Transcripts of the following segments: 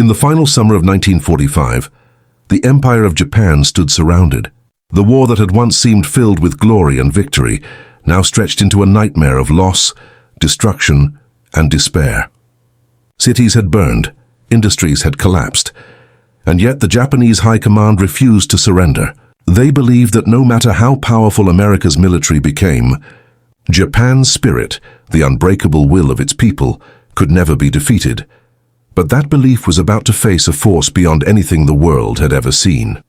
In the final summer of 1945, the Empire of Japan stood surrounded. The war that had once seemed filled with glory and victory now stretched into a nightmare of loss, destruction, and despair. Cities had burned, industries had collapsed, and yet the Japanese High Command refused to surrender. They believed that no matter how powerful America's military became, Japan's spirit, the unbreakable will of its people, could never be defeated. But that belief was about to face a force beyond anything the world had ever seen.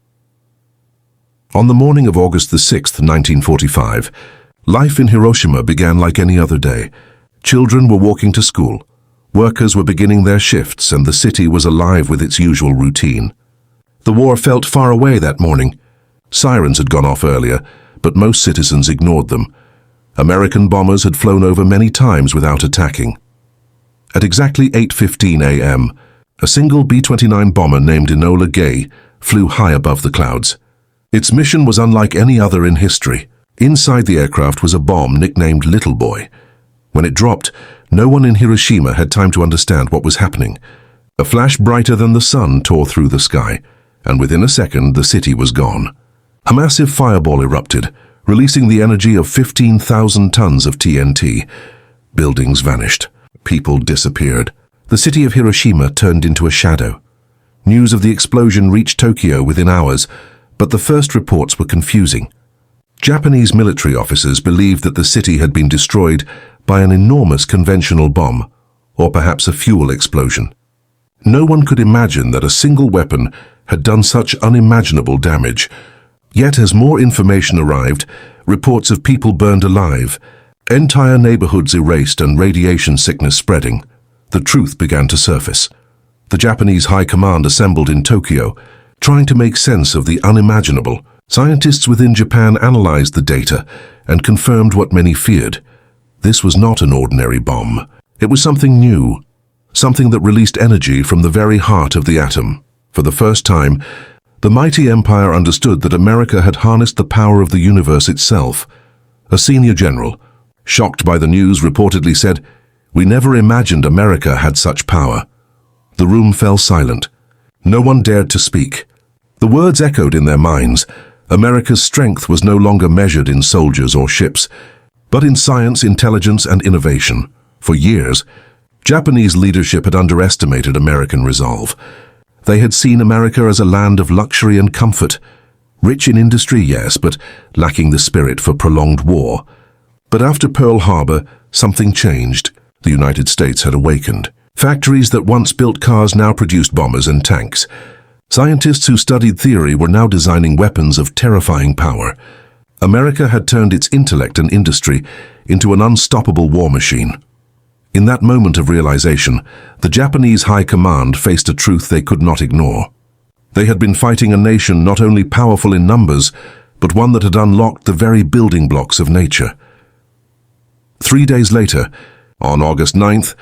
On the morning of August the 6th, 1945, life in Hiroshima began like any other day. Children were walking to school, workers were beginning their shifts, and the city was alive with its usual routine. The war felt far away that morning. Sirens had gone off earlier, but most citizens ignored them. American bombers had flown over many times without attacking. At exactly 8:15 a.m., a single B-29 bomber named Enola Gay flew high above the clouds. Its mission was unlike any other in history. Inside the aircraft was a bomb nicknamed Little Boy. When it dropped, no one in Hiroshima had time to understand what was happening. A flash brighter than the sun tore through the sky, and within a second the city was gone. A massive fireball erupted, releasing the energy of 15,000 tons of TNT. Buildings vanished. People disappeared. The city of Hiroshima turned into a shadow. News of the explosion reached Tokyo within hours, but the first reports were confusing. Japanese military officers believed that the city had been destroyed by an enormous conventional bomb, or perhaps a fuel explosion. No one could imagine that a single weapon had done such unimaginable damage. Yet as more information arrived, reports of people burned alive, entire neighborhoods erased, and radiation sickness spreading, the truth began to surface. The Japanese High Command assembled in Tokyo, trying to make sense of the unimaginable. Scientists within Japan analyzed the data and confirmed what many feared. This was not an ordinary bomb. It was something new, something that released energy from the very heart of the atom. For the first time, the mighty empire understood that America had harnessed the power of the universe itself. A senior general, shocked by the news, reportedly said, "We never imagined America had such power." The room fell silent. No one dared to speak. The words echoed in their minds. America's strength was no longer measured in soldiers or ships, but in science, intelligence, and innovation. For years, Japanese leadership had underestimated American resolve. They had seen America as a land of luxury and comfort, rich in industry, yes, but lacking the spirit for prolonged war. But after Pearl Harbor, something changed. The United States had awakened. Factories that once built cars now produced bombers and tanks. Scientists who studied theory were now designing weapons of terrifying power. America had turned its intellect and industry into an unstoppable war machine. In that moment of realization, the Japanese High Command faced a truth they could not ignore. They had been fighting a nation not only powerful in numbers, but one that had unlocked the very building blocks of nature. 3 days later, on August 9th,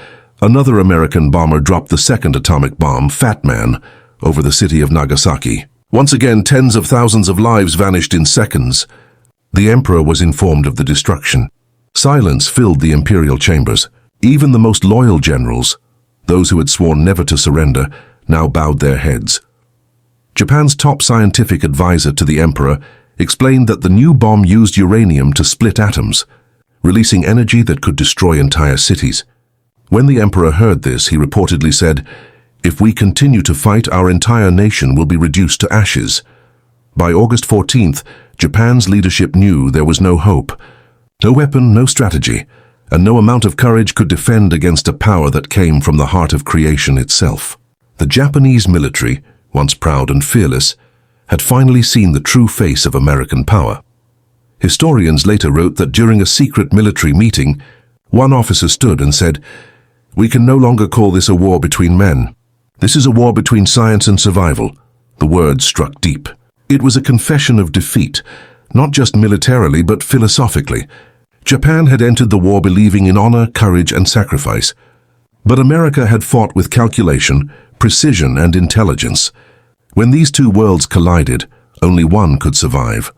another American bomber dropped the second atomic bomb, Fat Man, over the city of Nagasaki. Once again, tens of thousands of lives vanished in seconds. The emperor was informed of the destruction. Silence filled the imperial chambers. Even the most loyal generals, those who had sworn never to surrender, now bowed their heads. Japan's top scientific advisor to the emperor explained that the new bomb used uranium to split atoms, releasing energy that could destroy entire cities. When the emperor heard this, he reportedly said, "If we continue to fight, our entire nation will be reduced to ashes." By August 14th, Japan's leadership knew there was no hope. No weapon, no strategy, and no amount of courage could defend against a power that came from the heart of creation itself. The Japanese military, once proud and fearless, had finally seen the true face of American power. Historians later wrote that during a secret military meeting, one officer stood and said, "We can no longer call this a war between men. This is a war between science and survival." The words struck deep. It was a confession of defeat, not just militarily but philosophically. Japan had entered the war believing in honor, courage, and sacrifice. But America had fought with calculation, precision, and intelligence. When these two worlds collided, only one could survive.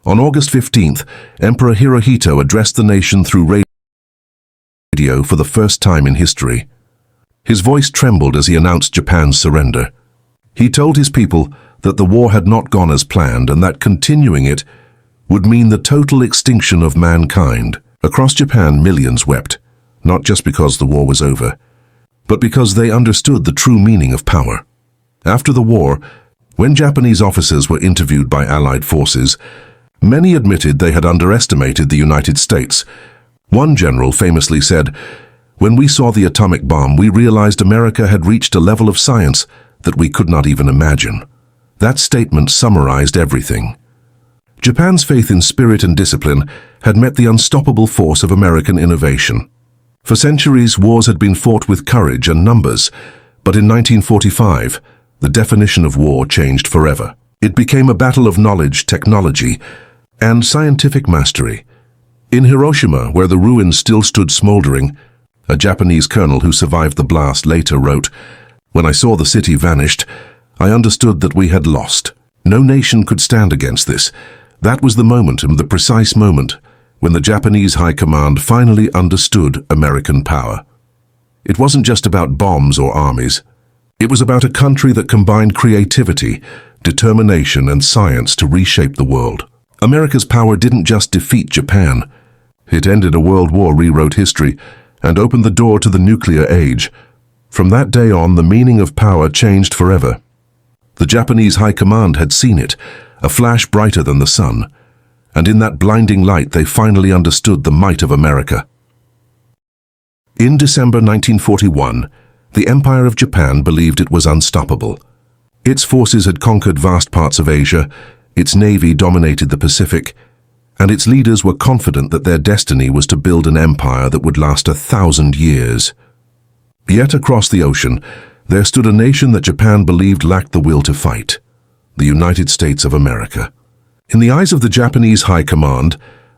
On August 15th, Emperor Hirohito addressed the nation through radio for the first time in history. His voice trembled as he announced Japan's surrender. He told his people that the war had not gone as planned and that continuing it would mean the total extinction of mankind. Across Japan, millions wept, not just because the war was over, but because they understood the true meaning of power. After the war, when Japanese officers were interviewed by Allied forces, many admitted they had underestimated the United States. One general famously said, "When we saw the atomic bomb, we realized America had reached a level of science that we could not even imagine." That statement summarized everything. Japan's faith in spirit and discipline had met the unstoppable force of American innovation. For centuries, wars had been fought with courage and numbers, but in 1945, the definition of war changed forever. It became a battle of knowledge, technology, and scientific mastery. In Hiroshima, where the ruins still stood smoldering, a Japanese colonel who survived the blast later wrote, "When I saw the city vanished, I understood that we had lost. No nation could stand against this." That was the moment, and the precise moment, when the Japanese High Command finally understood American power. It wasn't just about bombs or armies. It was about a country that combined creativity, determination, and science to reshape the world. America's power didn't just defeat Japan. It ended a world war, rewrote history, and opened the door to the nuclear age. From that day on, the meaning of power changed forever. The Japanese High Command had seen it, a flash brighter than the sun, and in that blinding light they finally understood the might of America. In December 1941, the Empire of Japan believed it was unstoppable. Its forces had conquered vast parts of Asia, its navy dominated the Pacific, and its leaders were confident that their destiny was to build an empire that would last 1,000 years. Yet across the ocean, there stood a nation that Japan believed lacked the will to fight: the United States of America. In the eyes of the Japanese High Command,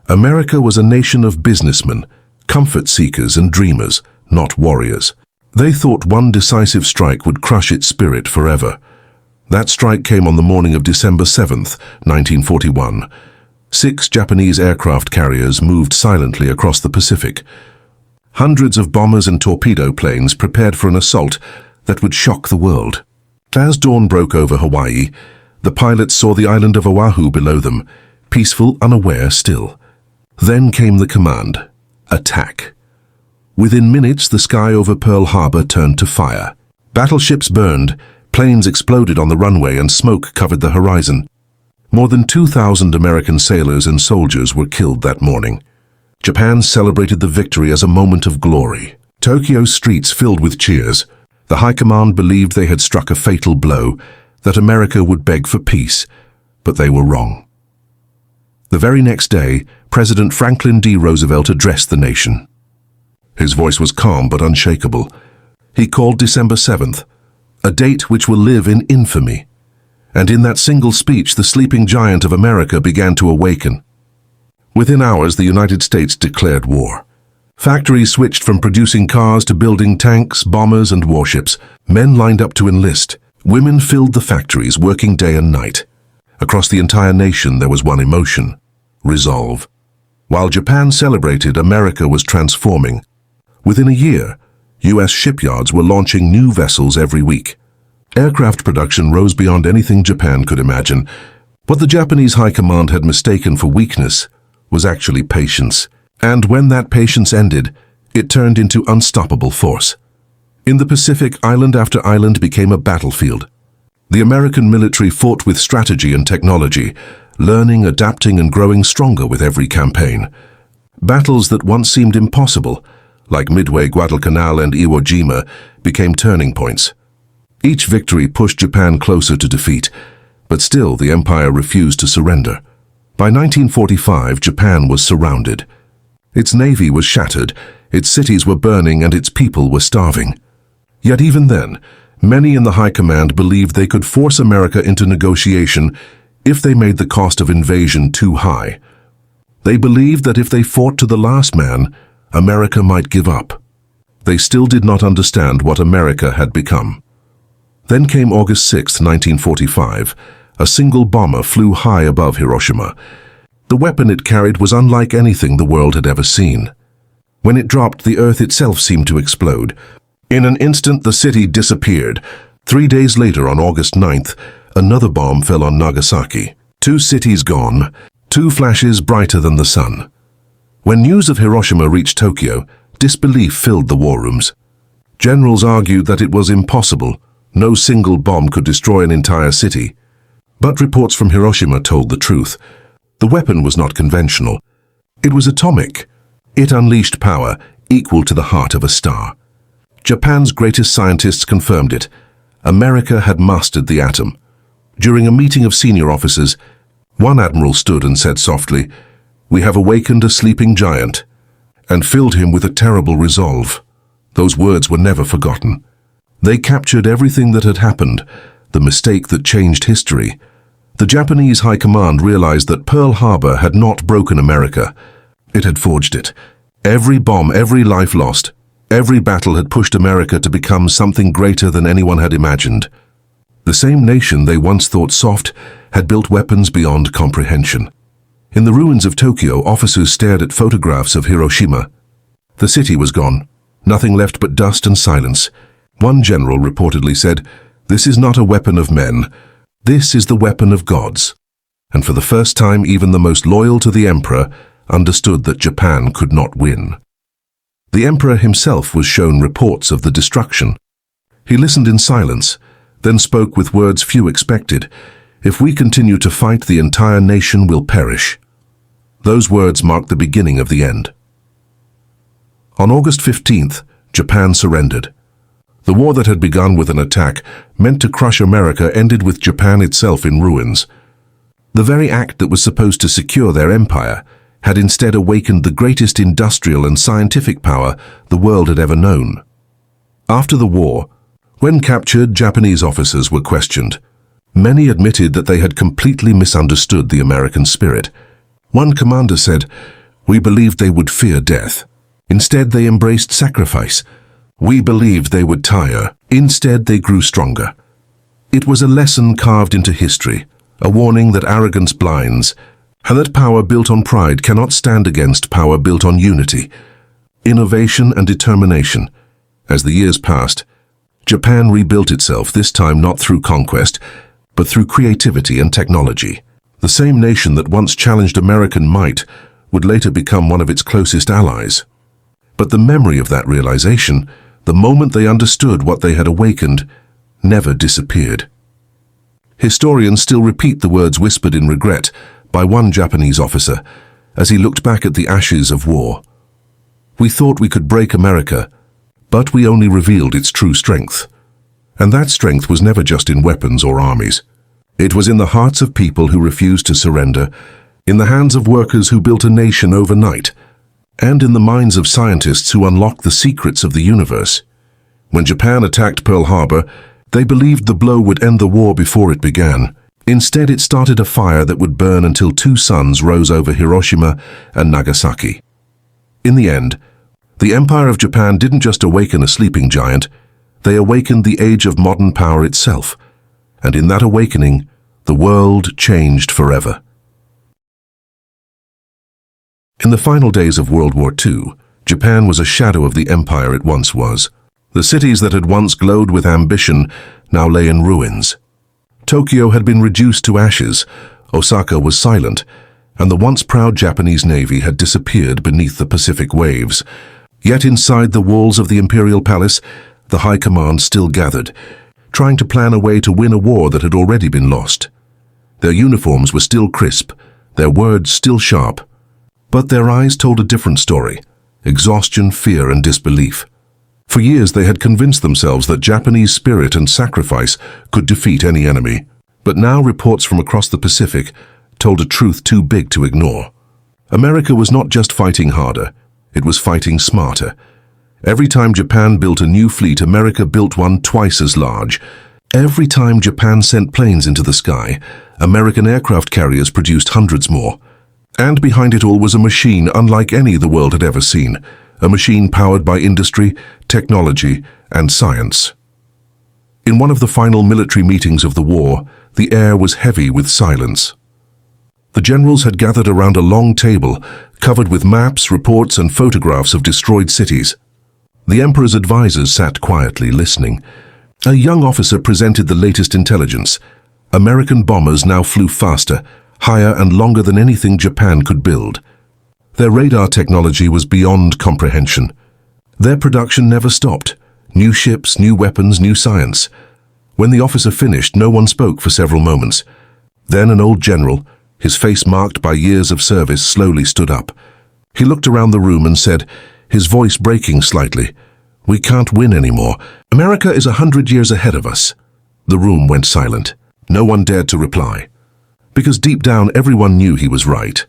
America was a nation of businessmen, comfort seekers and dreamers, not warriors. They thought one decisive strike would crush its spirit forever. That strike came on the morning of December 7th, 1941. 6 Japanese aircraft carriers moved silently across the Pacific. Hundreds of bombers and torpedo planes prepared for an assault that would shock the world. As dawn broke over Hawaii, the pilots saw the island of Oahu below them, peaceful, unaware still. Then came the command: attack. Within minutes, the sky over Pearl Harbor turned to fire. Battleships burned, planes exploded on the runway, and smoke covered the horizon. More than 2,000 American sailors and soldiers were killed that morning. Japan celebrated the victory as a moment of glory. Tokyo's streets filled with cheers. The High Command believed they had struck a fatal blow, that America would beg for peace, but they were wrong. The very next day, President Franklin D. Roosevelt addressed the nation. His voice was calm but unshakable. He called December 7th, a date which will live in infamy. And in that single speech, the sleeping giant of America began to awaken. Within hours, the United States declared war. Factories switched from producing cars to building tanks, bombers, and warships. Men lined up to enlist. Women filled the factories, working day and night. Across the entire nation, there was one emotion: resolve. While Japan celebrated, America was transforming. Within a year, U.S. shipyards were launching new vessels every week. Aircraft production rose beyond anything Japan could imagine. What the Japanese High Command had mistaken for weakness was actually patience. And when that patience ended, it turned into unstoppable force. In the Pacific, island after island became a battlefield. The American military fought with strategy and technology, learning, adapting, and growing stronger with every campaign. Battles that once seemed impossible, like Midway, Guadalcanal, and Iwo Jima, became turning points. Each victory pushed Japan closer to defeat, but still the empire refused to surrender. By 1945, Japan was surrounded. Its navy was shattered, its cities were burning, and its people were starving. Yet even then, many in the High Command believed they could force America into negotiation if they made the cost of invasion too high. They believed that if they fought to the last man, America might give up. They still did not understand what America had become. Then came August 6, 1945. A single bomber flew high above Hiroshima. The weapon it carried was unlike anything the world had ever seen. When it dropped, the earth itself seemed to explode. In an instant, the city disappeared. 3 days later, on August 9th, another bomb fell on Nagasaki. 2 cities gone, 2 flashes brighter than the sun. When news of Hiroshima reached Tokyo, disbelief filled the war rooms. Generals argued that it was impossible. No single bomb could destroy an entire city. But reports from Hiroshima told the truth. The weapon was not conventional. It was atomic. It unleashed power equal to the heart of a star. Japan's greatest scientists confirmed it. America had mastered the atom. During a meeting of senior officers, one admiral stood and said softly, "We have awakened a sleeping giant," and filled him with a terrible resolve. Those words were never forgotten. They captured everything that had happened, the mistake that changed history. The Japanese High Command realized that Pearl Harbor had not broken America. It had forged it. Every bomb, every life lost, every battle had pushed America to become something greater than anyone had imagined. The same nation they once thought soft had built weapons beyond comprehension. In the ruins of Tokyo, officers stared at photographs of Hiroshima. The city was gone, nothing left but dust and silence. One general reportedly said, "This is not a weapon of men. This is the weapon of gods." And for the first time, even the most loyal to the emperor understood that Japan could not win. The emperor himself was shown reports of the destruction. He listened in silence, then spoke with words few expected. "If we continue to fight, the entire nation will perish." Those words marked the beginning of the end. On August 15th, Japan surrendered. The war that had begun with an attack meant to crush America ended with Japan itself in ruins. The very act that was supposed to secure their empire had instead awakened the greatest industrial and scientific power the world had ever known. After the war, when captured, Japanese officers were questioned. Many admitted that they had completely misunderstood the American spirit. One commander said, "We believed they would fear death. Instead, they embraced sacrifice. We believed they would tire. Instead, they grew stronger." It was a lesson carved into history, a warning that arrogance blinds, and that power built on pride cannot stand against power built on unity, innovation and determination. As the years passed, Japan rebuilt itself, this time not through conquest, but through creativity and technology. The same nation that once challenged American might would later become one of its closest allies. But the memory of that realization, the moment they understood what they had awakened, never disappeared. Historians still repeat the words whispered in regret by one Japanese officer as he looked back at the ashes of war. "We thought we could break America, but we only revealed its true strength." And that strength was never just in weapons or armies. It was in the hearts of people who refused to surrender, in the hands of workers who built a nation overnight, and in the minds of scientists who unlocked the secrets of the universe. When Japan attacked Pearl Harbor, they believed the blow would end the war before it began. Instead, it started a fire that would burn until 2 suns rose over Hiroshima and Nagasaki. In the end, the Empire of Japan didn't just awaken a sleeping giant, they awakened the age of modern power itself. And in that awakening, the world changed forever. In the final days of World War II, Japan was a shadow of the empire it once was. The cities that had once glowed with ambition now lay in ruins. Tokyo had been reduced to ashes, Osaka was silent, and the once proud Japanese Navy had disappeared beneath the Pacific waves. Yet inside the walls of the Imperial Palace, the High Command still gathered, trying to plan a way to win a war that had already been lost. Their uniforms were still crisp, their words still sharp, but their eyes told a different story: exhaustion, fear, and disbelief. For years they had convinced themselves that Japanese spirit and sacrifice could defeat any enemy. But now reports from across the Pacific told a truth too big to ignore. America was not just fighting harder, it was fighting smarter. Every time Japan built a new fleet, America built one twice as large. Every time Japan sent planes into the sky, American aircraft carriers produced hundreds more. And behind it all was a machine unlike any the world had ever seen. A machine powered by industry, technology, and science. In one of the final military meetings of the war, the air was heavy with silence. The generals had gathered around a long table, covered with maps, reports, and photographs of destroyed cities. The emperor's advisors sat quietly, listening. A young officer presented the latest intelligence. American bombers now flew faster, higher and longer than anything Japan could build. Their radar technology was beyond comprehension. Their production never stopped. New ships, new weapons, new science. When the officer finished, no one spoke for several moments. Then an old general, his face marked by years of service, slowly stood up. He looked around the room and said, his voice breaking slightly, "We can't win anymore. America is 100 years ahead of us." The room went silent. No one dared to reply. Because deep down, everyone knew he was right.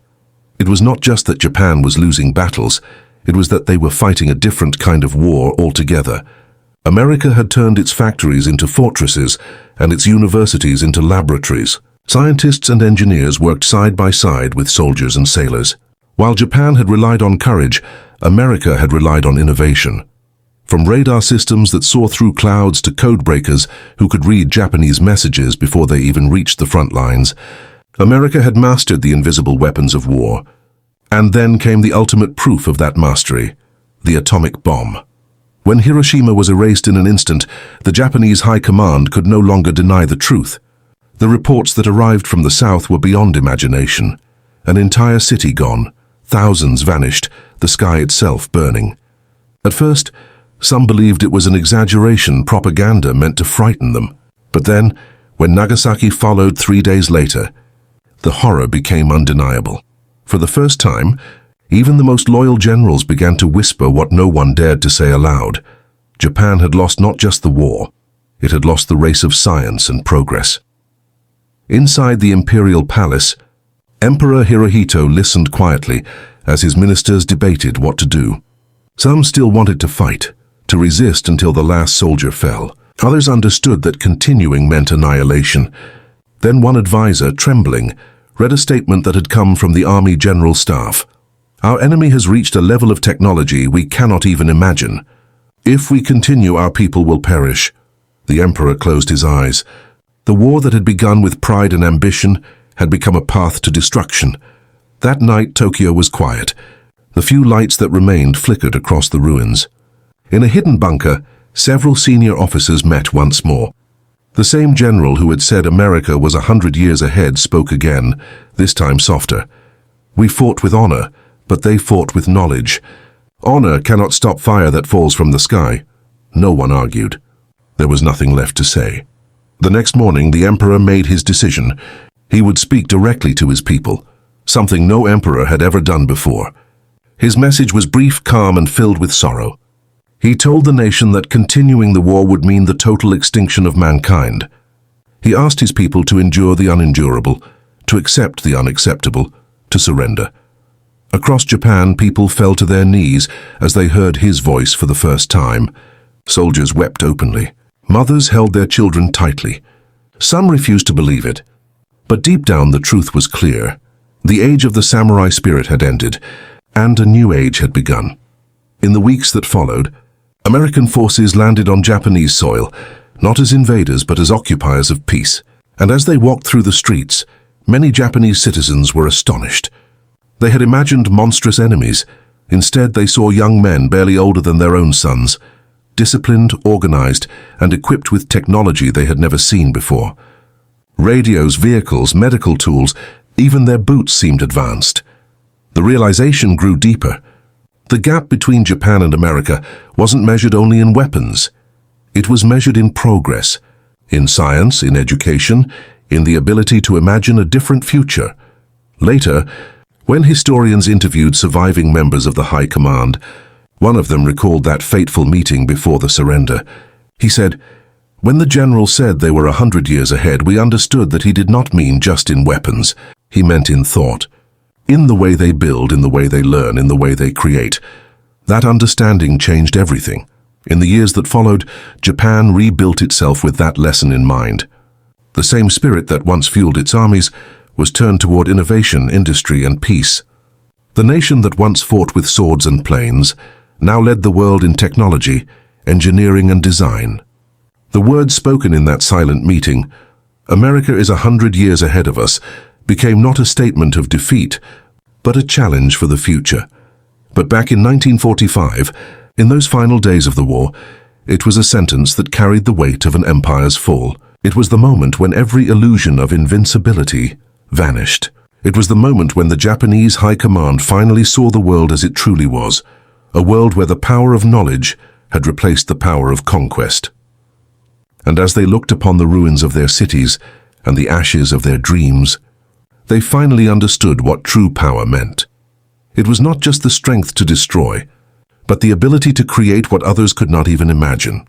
It was not just that Japan was losing battles, it was that they were fighting a different kind of war altogether. America had turned its factories into fortresses and its universities into laboratories. Scientists and engineers worked side by side with soldiers and sailors. While Japan had relied on courage, America had relied on innovation. From radar systems that saw through clouds to code breakers who could read Japanese messages before they even reached the front lines, America had mastered the invisible weapons of war. And then came the ultimate proof of that mastery, the atomic bomb. When Hiroshima was erased in an instant, the Japanese High Command could no longer deny the truth. The reports that arrived from the south were beyond imagination. An entire city gone, thousands vanished, the sky itself burning. At first, some believed it was an exaggeration, propaganda meant to frighten them. But then, when Nagasaki followed 3 days later, the horror became undeniable. For the first time, even the most loyal generals began to whisper what no one dared to say aloud. Japan had lost not just the war, it had lost the race of science and progress. Inside the imperial palace, Emperor Hirohito listened quietly as his ministers debated what to do. Some still wanted to fight, to resist until the last soldier fell. Others understood that continuing meant annihilation. Then one advisor, trembling, read a statement that had come from the Army General Staff. "Our enemy has reached a level of technology we cannot even imagine. If we continue, our people will perish." The emperor closed his eyes. The war that had begun with pride and ambition had become a path to destruction. That night, Tokyo was quiet. The few lights that remained flickered across the ruins. In a hidden bunker, several senior officers met once more. The same general who had said America was 100 years ahead spoke again, this time softer. "We fought with honor, but they fought with knowledge. Honor cannot stop fire that falls from the sky." No one argued. There was nothing left to say. The next morning, the emperor made his decision. He would speak directly to his people, something no emperor had ever done before. His message was brief, calm, and filled with sorrow. He told the nation that continuing the war would mean the total extinction of mankind. He asked his people to endure the unendurable, to accept the unacceptable, to surrender. Across Japan, people fell to their knees as they heard his voice for the first time. Soldiers wept openly. Mothers held their children tightly. Some refused to believe it. But deep down, the truth was clear. The age of the samurai spirit had ended, and a new age had begun. In the weeks that followed, American forces landed on Japanese soil, not as invaders but as occupiers of peace. And as they walked through the streets, many Japanese citizens were astonished. They had imagined monstrous enemies. Instead, they saw young men barely older than their own sons, disciplined, organized, and equipped with technology they had never seen before. Radios, vehicles, medical tools, even their boots seemed advanced. The realization grew deeper. The gap between Japan and America wasn't measured only in weapons. It was measured in progress, in science, in education, in the ability to imagine a different future. Later, when historians interviewed surviving members of the High Command, one of them recalled that fateful meeting before the surrender. He said, "When the general said they were 100 years ahead, we understood that he did not mean just in weapons. He meant in thought. In the way they build, in the way they learn, in the way they create." That understanding changed everything. In the years that followed, Japan rebuilt itself with that lesson in mind. The same spirit that once fueled its armies was turned toward innovation, industry, and peace. The nation that once fought with swords and planes now led the world in technology, engineering, and design. The words spoken in that silent meeting, "America is 100 years ahead of us," became not a statement of defeat, but a challenge for the future. But back in 1945, In those final days of the war, it was a sentence that carried the weight of an empire's fall. It was the moment when every illusion of invincibility vanished. It was the moment when the Japanese High Command finally saw the world as it truly was, a world where the power of knowledge had replaced the power of conquest. And as they looked upon the ruins of their cities and the ashes of their dreams, they finally understood what true power meant. It was not just the strength to destroy, but the ability to create what others could not even imagine.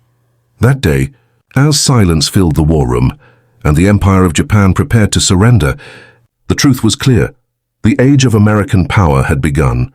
That day, as silence filled the war room and the Empire of Japan prepared to surrender, the truth was clear. The age of American power had begun,